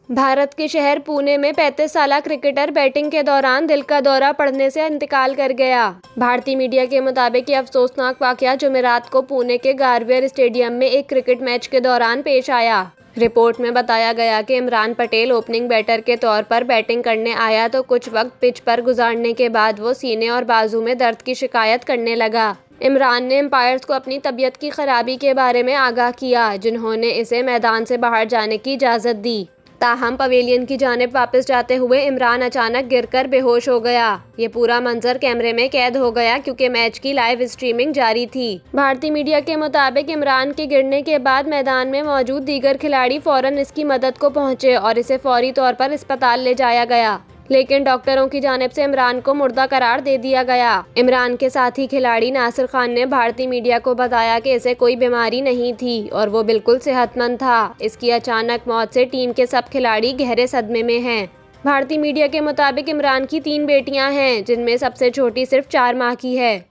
भारत के शहर पुणे में 35 साला क्रिकेटर बैटिंग के दौरान दिल का दौरा पड़ने से इंतकाल कर गया। भारतीय मीडिया के मुताबिक ये अफसोसनाक वाकया जुमेरात को पुणे के गारवेर स्टेडियम में एक क्रिकेट मैच के दौरान पेश आया। रिपोर्ट में बताया गया कि इमरान पटेल ओपनिंग बैटर के तौर पर बैटिंग करने आया तो कुछ वक्त पिच पर गुजारने के बाद वो सीने और बाजू में दर्द की शिकायत करने लगा। इमरान ने एम्पायर्स को अपनी तबीयत की खराबी के बारे में आगाह किया, जिन्होंने इसे मैदान से बाहर जाने की इजाज़त दी। ताहम पवेलियन की जानिब वापस जाते हुए इमरान अचानक गिरकर बेहोश हो गया। ये पूरा मंजर कैमरे में कैद हो गया क्योंकि मैच की लाइव स्ट्रीमिंग जारी थी। भारतीय मीडिया के मुताबिक इमरान के गिरने के बाद मैदान में मौजूद दीगर खिलाड़ी फौरन इसकी मदद को पहुंचे और इसे फौरी तौर पर अस्पताल ले जाया गया, लेकिन डॉक्टरों की जानिब से इमरान को मुर्दा करार दे दिया गया। इमरान के साथी खिलाड़ी नासिर खान ने भारतीय मीडिया को बताया कि इसे कोई बीमारी नहीं थी और वो बिल्कुल सेहतमंद था। इसकी अचानक मौत से टीम के सब खिलाड़ी गहरे सदमे में हैं। भारतीय मीडिया के मुताबिक इमरान की 3 बेटियां हैं, जिनमें सबसे छोटी सिर्फ 4 माह की है।